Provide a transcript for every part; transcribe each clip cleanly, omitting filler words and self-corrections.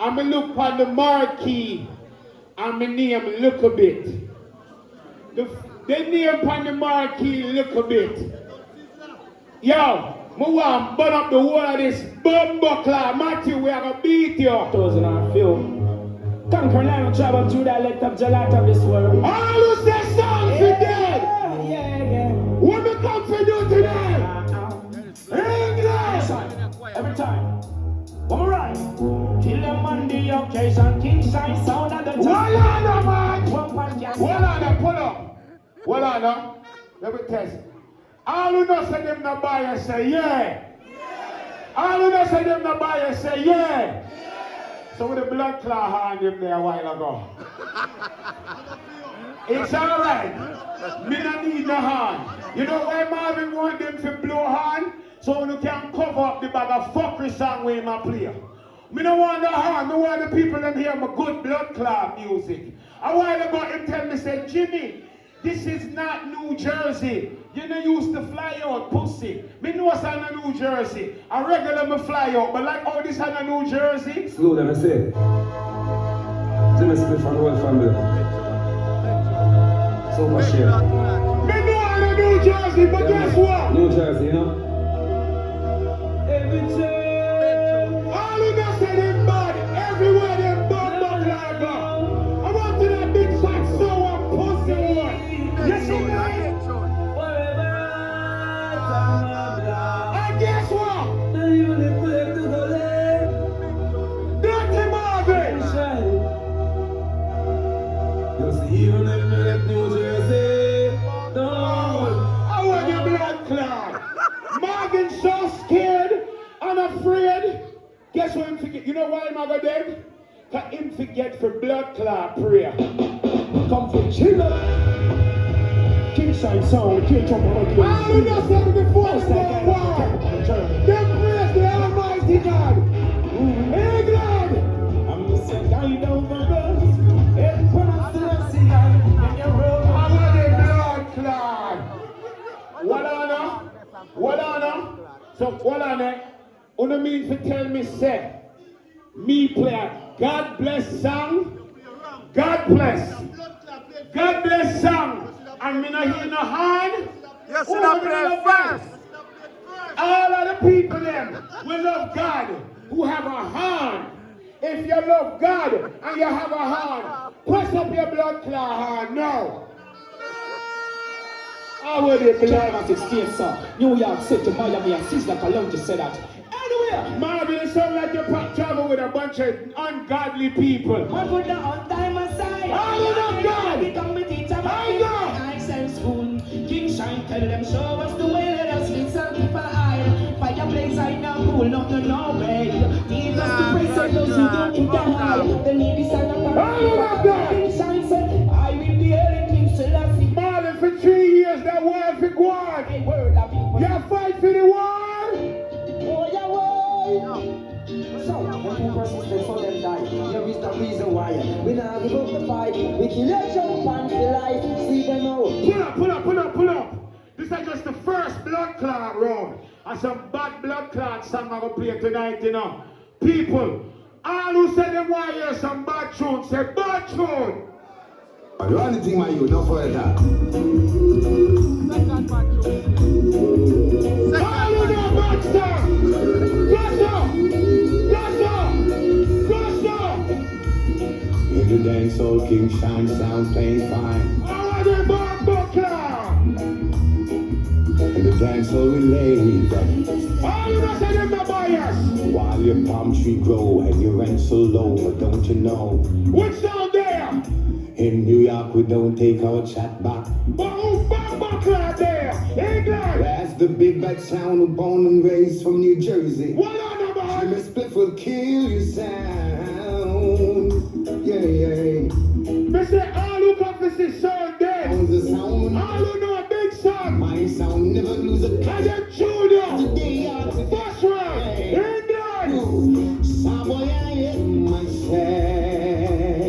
And me look on the marquee and my name look a bit. The name on the marquee look a bit. Yo, me want burn up the whole of this bumbuckler. Matthew, we are gonna beat you. 2005. Conquering and travel through the elect of Jalat of this world. All who say songs for dead. Yeah. What we come for do today? English. Every time. Come right. Till them on the occasion, King Shine sound at the time. Hold on, man. Hold on, pull up. Hold on, let me test. All who know say them not buy and say yeah. All who know say them not buy and say yeah. So with the blood clot hand him there a while ago. It's alright. Me no need no hand. You know why Marvin want them to blow hand? So you can cover up the bag of fuckery song where him a play. Me no want the hand, me want the people them hear my good blood clot music. A while ago him tell me, say, Jimmy, this is not New Jersey. You know used to fly out, pussy. Me know it's in New Jersey. I regular me fly out, but like all this in New Jersey. Slow them, I say. Jimmy Smith and Roll family. So much here. Me know I'm in New Jersey, but guess what? New Jersey, you know? Every time. All of us say them bad. Everywhere them bad, bad like that. I want to that big fat sour pussy one. You see me? And guess what? Dirty Marvin. You see, even if me left New Jersey, no. I want your blood clot. Marvin so scared and afraid. Guess what him forget? You know why him go dead? Cause him forget for blood clot prayer. Come for chiller. King Shine sound, King Trump on the I know something before the war. Them praise the Almighty God. Hey God. I'm the second guy down the bus. Everyone still see and your road. I want the blood clot. What on? What on? So what on it? What do you mean to tell me say? Me play a God bless song? God bless. God bless song. And me not hear no hand. You should have played first. All of the people them who love God, who have a hand. If you love God and you have a hand, press up your blood clot hand now. How would it be? United States, sir. New York City, Miami, and Sister Cologne just said that. Anywhere. Marvin, it sounds like you travel with a bunch of ungodly people. I put the on time aside. All of them God. Become the teacher. I know. I send school. King Shine, tell them, show us the way. Let us fix and keep an eye. Fireplace, I know, cool, no way. Teach us to pray, so those who don't think they're high. The ladies are not All of them God. King Shine said, I will be early, King Selassie. Marvin, for 3 years, that war for God. Hey, word of people. You fight for the war. Oh, yeah, boy. So, when two persons they saw them die, there is the reason why. We now give up the fight. We kill each other and for life. See them out. Pull up. This is just the first blood clot round. And some bad blood clot song I'm going to play tonight, you know. People, all who say they want to hear some bad tune, say bad tune. The only thing my you know for that. All who know bad stuff. Go, sir. In the dance hall, King Shine sound playing fine. All of the bad blood clot. In the dance hall we lay back. All who know say them the bias. While your palm tree grow and your rent so low, don't you know? What's down there? In New York we don't take our chat back. But who's bad clot there? England. Where's the big bad sound who born and raised from New Jersey? What on the man? Jimmy Spliff will kill your sound. Yeah. Me say all who come to see sound dead. On the sound. All who know a big song. My sound never lose a And cut. them Junior. Today I'm First round. England. Savoy, I hit myself.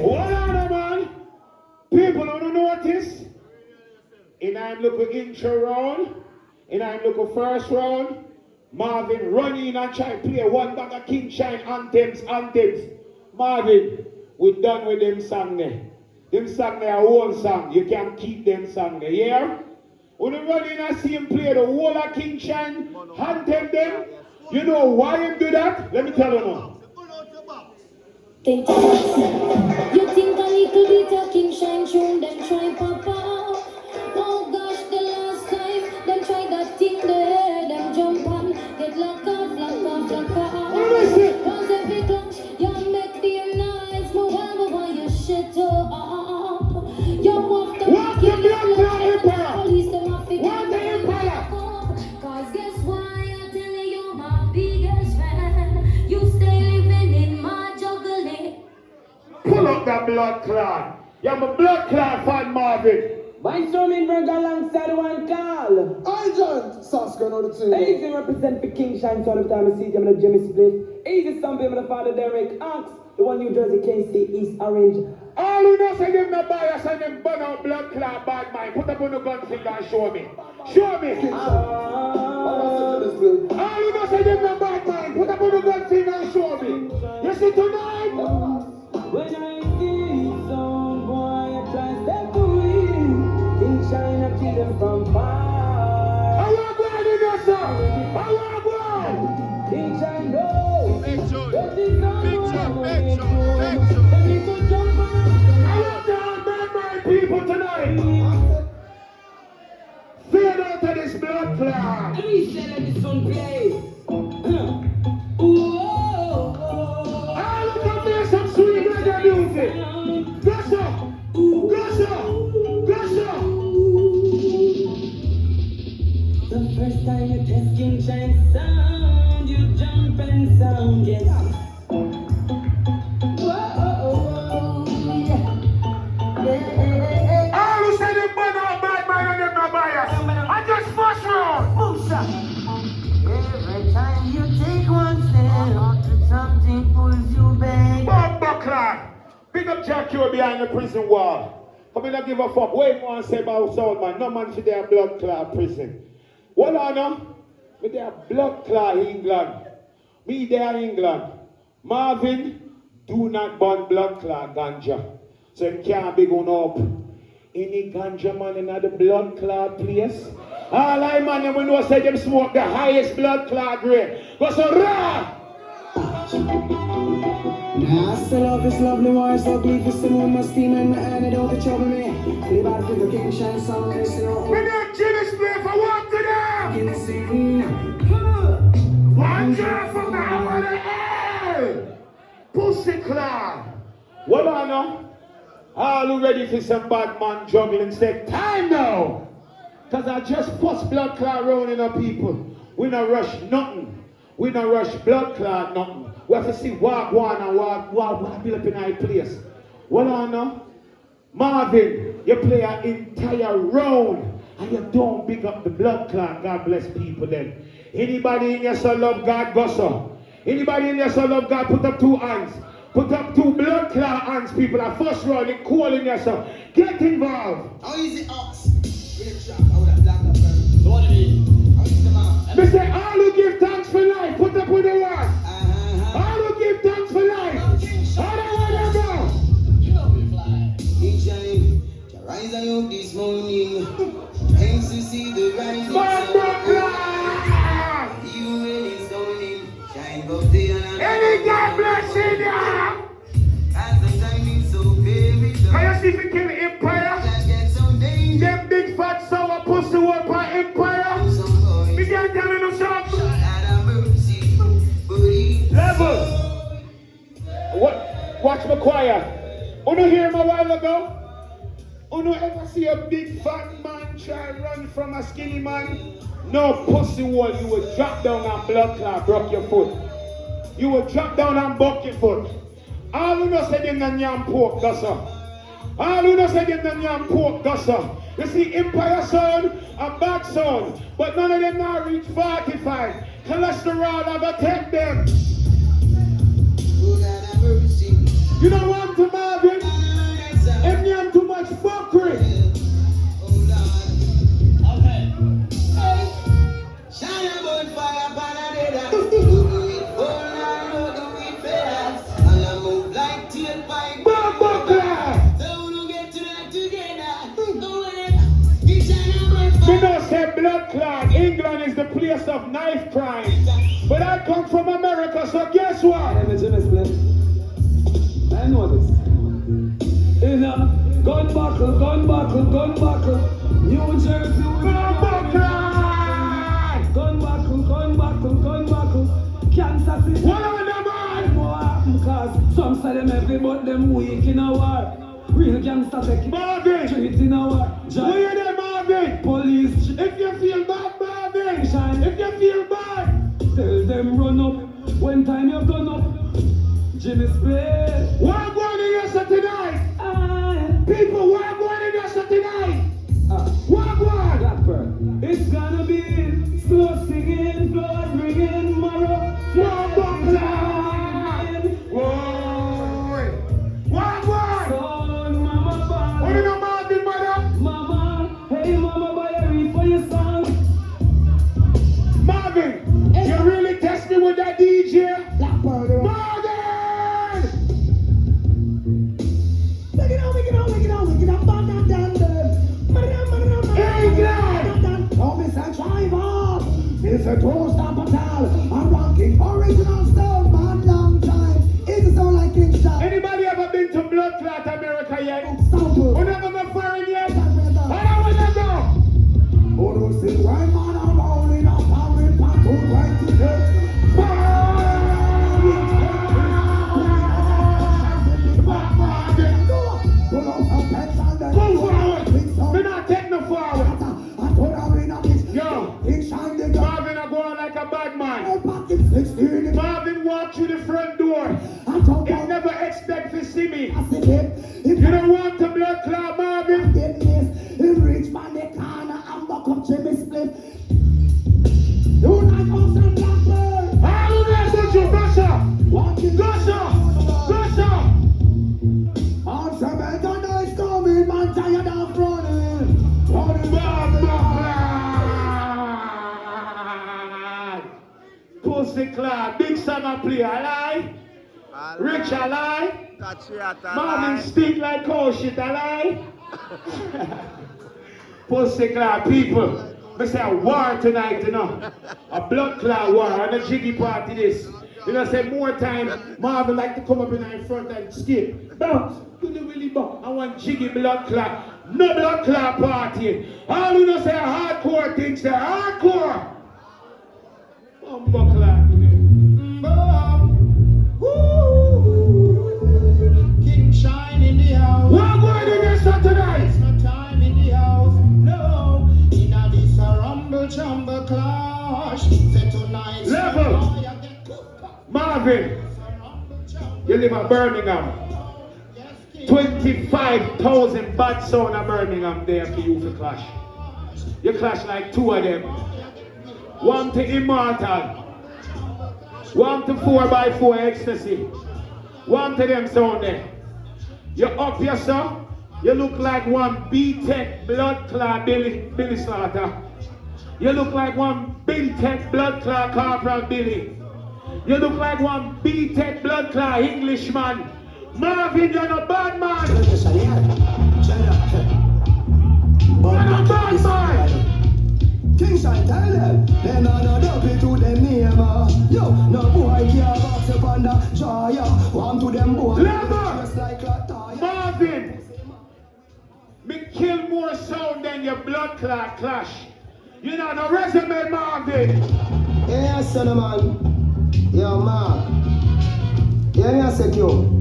What on the man? People don't notice. And I'm looking intro round. And I'm looking first round. Marvin run in and try to play one bag of King Shine anthems. Marvin, we done with them song there. Them song there are old song. You can't keep them song there. Yeah? When you run in and see him play the whole of King Shine, anthem them, you know why him do that? Let me tell you now. Think you think a little bit of King Shine tune, then try pop out. Oh gosh, the last time, them try that thing there, them jump on, get locked off, locked off. Cause every clutch, you make the nice move over while you shut up. You have to What the blood clot empire? police them off it. What the empire? Cause guess why I tell you you're my biggest fan. You stay living in my juggling. Pull up that blood clot. You're my blood clot fan, Marvin. My storming bring alongside one call. I John Saska on the team. Easy represent for King Shine, so all the time I see them in the Jimmy Split. Easy some people, the father Derek Ox. The one New Jersey King State East Orange. All who know say them not bias and them burn out blood clot bad mind. Put up on the gun finger and show me. Show me. All who know say them not bad mind. Put up on the gun finger and show me. You see tonight? When I see some boy, I try to step away. King Shine, I kill them from far. I want God in there, sir. I want God. King Shine, no. Big John. That is not Big what John, I Big John, want. Big John. Let me go jump on. I want the all bad mind people tonight. Fade out of this blood clot. Let me say let this one play. All who can play some sweet reggae music. Go, sir. Go, sir. Go, sir. The first time you test King Shine sound, you jump and sound, yes. All who say them burn out bad mind and them no bias. I just first round. Every time you take one step, something pulls you back. Bob Buckland. Big up Jack Q behind the prison wall. Come in and give a fuck. Wait more and say about soul man. No man should have blood clot prison. Well, I know. Me there blood clot England. Me there England. Marvin, do not burn blood clot ganja. So you can't be going up. Any ganja man in the blood clot place? All I man them we know say them smoke the highest blood clot grade. Go so raw! Nah, I still love this lovely war, so ugly for someone my steam and my hand, it don't trouble me. Live out with the King Shine song, listen up. We need Jimmy Smith for what to them? Can sing. One drop from the hour of the hell! Pussy clown! Well, I know. All who ready for some bad man juggling say, time now! Cause I just bust blood clot round in our people. We not rush nothing. We not rush blood clot nothing. We have to see what one and what build up in our place. Well, I know. Marvin, you play an entire round and you don't big up the blood clot. God bless people then. Anybody in your soul love God, go so. Anybody in your soul love God, put up two hands. Put up two blood clot hands, people. At first round, they call in your soul. Get involved. How is it, Ox? Great shot. I would have blacked up. So what do you mean? How is the man? Me say, all who give thanks for life, put up with the one. All who give thanks for life. All the way down. You know we fly. King Shine, the rise I up this morning. Thanks to see the rising Blood sun. clot! You when it's dawning, shine above the sun. Any God bless you now. As the time is so very Can dark, you see if you kill the empire? that gets so dangerous. Them big fat sour pussy work for empire. Some boys We can't tell you no something. out of mercy, but he Level. What? Watch my choir. Uno hear him a while ago? Uno ever see a big fat man try run from a skinny man? No pussy wall, you will drop down and blood clot, broke your foot. You will drop down and buck your foot. All who know say them the yam pork, gossa. All who know say them the yam pork, gossa. You see Empire sound, a bad sound, but none of them now reach 45. Cholesterol, I go take them. good out of mercy. You don't want to Marvin? Them yam too much fuckery. Shine a bonfire upon a dead ass. Do it for now, do it fast. And I move like of knife crime. But I come from America, so guess what? I'm a Jimmy Split. I know this. In a gun buckle, gun buckle, gun buckle. New Jersey, gun buckle, gun buckle. Kansas City. What are the man? What happen? Cause some say them heavy, but them weak in a war. Real gangster take it. Marvin! Treat in a war. Where you there, Marvin? Police. If you feel bad, Marvin! If you feel bad! Tell them run up. When time you gone up. Jimmy Split. What going in here tonight? People, what going in here tonight? What going? Blackbird. It's gonna be slow singing, floors ringing, marrow. Son, mama, ball. What do you know, Marvin, mother? Mama, hey mama, buy a read for your son. Marvin, you really test me with that DJ? Blackbird. Marvin! Make it on, bang, England! Oh, Mr. Driver, it's a two-stop battalion. I'm rocking original stone, man, long time. It's so like Kingston. Anybody ever been to Blood Clot America yet? Sample. Who never go foreign yet? Where do we go? Oh, don't say, right, man, I'm rolling up, I'm in part 228. Go forward! We not take no forward! Yo! Marvin are going like a bad man. Marvin walked through the front door. He never expect to see me. You don't want to blood clot, Marvin? Reach by the corner, I'm not come to me split. You like us and Blackbird. How do they put you? Gusha! Answer me, the noise coming, man, tired of running. Pussy Clot, big song I play, I lie. Rich, I lie. Marvin speak like cow shit, I lie. Pussy Clot, people. We say a war tonight, you know. A blood clot war, and a jiggy party this. You know, say more time, Marvin like to come up in front and skip. Bounce, do the willy bounce. I want jiggy blood clot. No blood clot party. All you know say a hardcore thing, say hardcore. Buckler. King Shine in the house. What going in this tonight? It's no time in the house. No. In a this a rumble jumble clash. Say tonight. Level. Marvin, you live at Birmingham. 25,000 bad sound at Birmingham there for you to clash. You clash like two of them. One to Immortal. One to 4x4 Ecstasy. One to them sound there. You up yourself. You look like one B-Tech blood clot Billy Slaughter. You look like one B-Tech blood clot Corporal Billy. You look like one B-Tech blood clot Englishman. Marvin, you're not bad man. You're not bad man. King Shine tell them, them are not happy to them name. Yo, no boy care box up on the jaw. One to them boy. Lever. Like a tire. Marvin, me kill more sound than your blood clot clash. You know no resume, Marvin. Yeah, son of man. Yo, Mark. Yeah, I said you.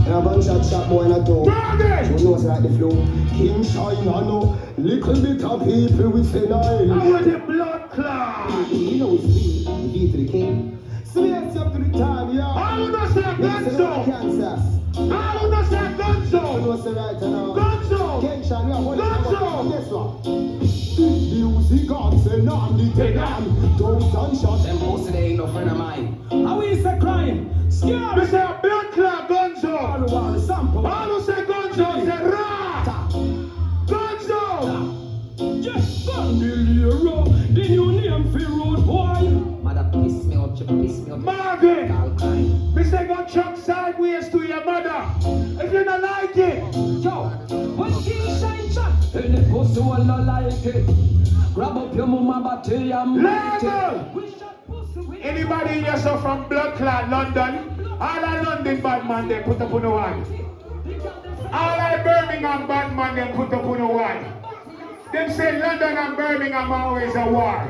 And a bunch of chat boy in a town. Marvin! You know what's like the flow. King Shine, I know. Little bit of people with phenol. I want the blood clot. You know it's me. Be to the king. So let's up to the time, yeah. I don't know say Gunzo. Kansas. I don't know say You know Gunzo. what's right now. Gunzo. King Shine, we are holding Gunzo. Guess what? Music on, say none, the tenant. Don't gunshot them, pussy, they ain't no friend of mine. How is the crime? Me Scare say a blood clot all Gunzo. the while, sample. I don't say Gunzo, say Ra. Gunzo. Just Bandilero, the new name for road boy. Mother piss me up, you piss me up. Marvin. All kind. Me say go chuck sideways to your mother. If you don't like it. Yo, when King Shine chat, and the pussy will not like it. Grab up your mama body and Level! Anybody in here so from blood clot London? All of London bad man they put up on the one. All of Birmingham bad man they put up on the one. Them say London and Birmingham are always a war.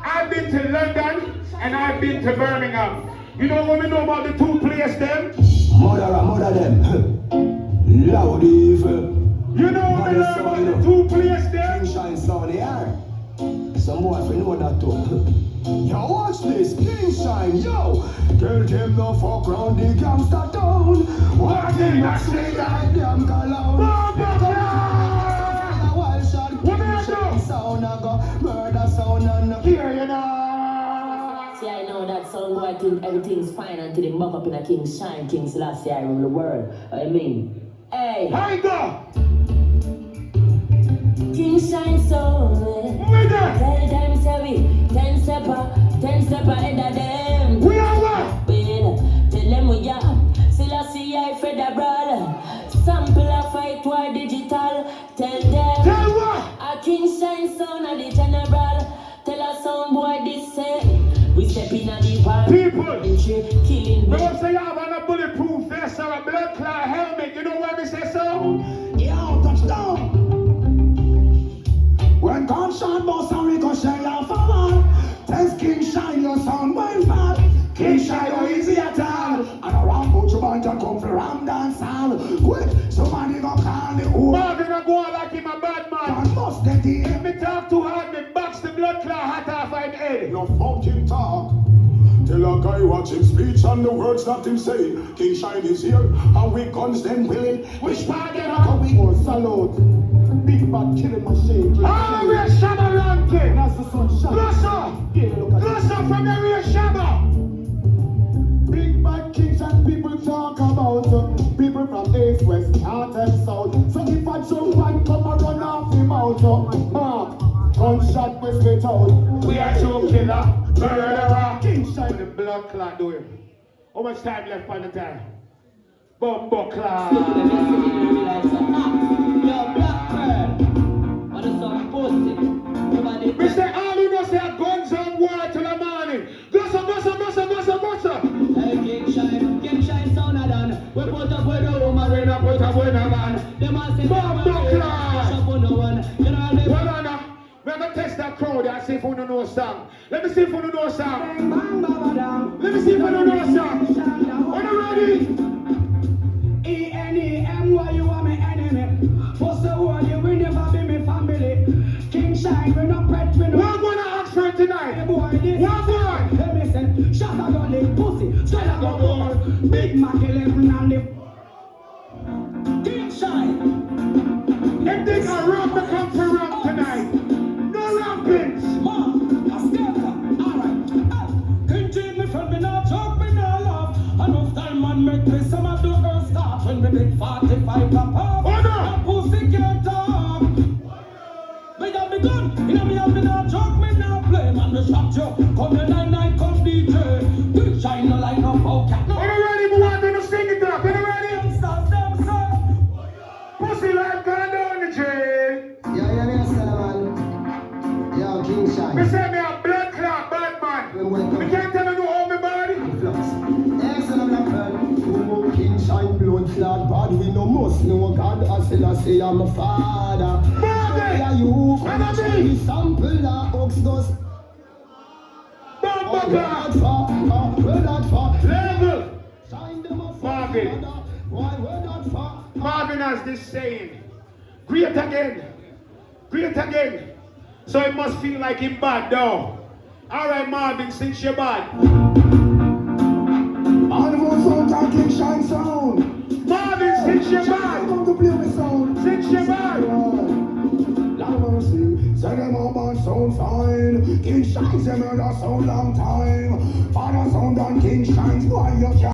I've been to London and I've been to Birmingham. You know what we know about the two places them? Mother them. Loud evil. You know what we know about the two places them? King Shine sound the air. Some boy if you know that too. Yo, watch this, King Shine, yo. Tell them no fuck round the gangster town. What they not say like them cologne. Wild shot, King Shine sound a go. Murder sound and Here you know. See, I know that some boy think everything's fine until they buck up in a King Shine, King Selassie, I rule the world. I mean, hey, Hi go. King Shine sound. With that. Tell them say we 10 stepper ahead of them. We are what? Wait, tell them we are Selassie, I Fred abroad. Sample a fight war digital. Tell them Tell what? a King Shine sound of the general. Tell us some boy this say we step in a the park. People. Killing We me. don't say you have on a bulletproof vest or a blood clot helmet. You know why we say so? yo, touchdown. When gunshot bust and ricochet off a wall, test King Shine your sound well fall. King Shine no easy at all. And around Butcher Bunch and come for Ram dance hall. Quick, somebody go call the who. Marvin a go on like him a bad man. And must get the If me talk too hard, me box the blood clot hot off my head. no fucking talk. Tell a guy watch him speech and the words that him say. King Shine is here and we guns them willing. Which part them are we all salute. Big bad killing machine. All the real Shabba ranking. As the sun shines. Closer. Closer from the real Shabba. Big bad kings and people talk about people from east, west, north and south. So if I jump and come and run off him out, mark, gunshot we spit out. We are two killer, murderer. King Shine. The blood clot do it. How much time left on the time? Bumbo clot. Yo, Blackbird. What is so pussy? Nobody We say all who know say guns and war till the morning. Gossa. Hey, King Shine sound a done. We put up with the woman, we not put up with a man. Them a say, Bumbo push clot. up on no one. You know they Well, Anna, we're going to test that crowd and see if we don't know a song. Let me see if we don't know a song. Let me see if we don't know a song. Are you ready? E-N-E-M-Y, you are my enemy. First the world, you will never be my family. King Shine, we no pet, we no. We're going to ask for it tonight. Boy, this. One boy. Let me say, shut up on the pussy, straight up on the Big Mac 11 and the. King Shine. If they can run, they come for run tonight. No rampings. Man, I step up. Alright. King James, me friend, me not joke, me not laugh. Enough time man make me some of the earth start. When me big 45 pop up. Oh, no. That pussy can't talk. Me have me gun, me have me not joke, me not play. Man, me shot you. Come the 9-9, come DJ. King Shine no like no poker. No. Are you ready? We want them to sing it up. Are you ready? Stop them, sir. Pussy like gone down the drain. Yeah, man. Yo, King Me Shine. say me a blood clot bad man. Me can't tell you all my body. Excellent, Blackbird. King Shine blood clot bad. We no must know God. I say I'm a father. Marvin. Yeah, you come Enemy. and the sample that ox does. Bumbo clot. Where that far? Level. Shine them up. Marvin. Why where that far? Marvin has this saying, great again. So it must feel like him bad though. Alright Marvin, since you're bad. All the voice sound and King Shine sound. Marvin, since you're bad. Come to play me sound. Since you're bad. Lord mercy, say them all band sound fine. King Shine, say murder sound long time. Father sound and King Shines, why you can't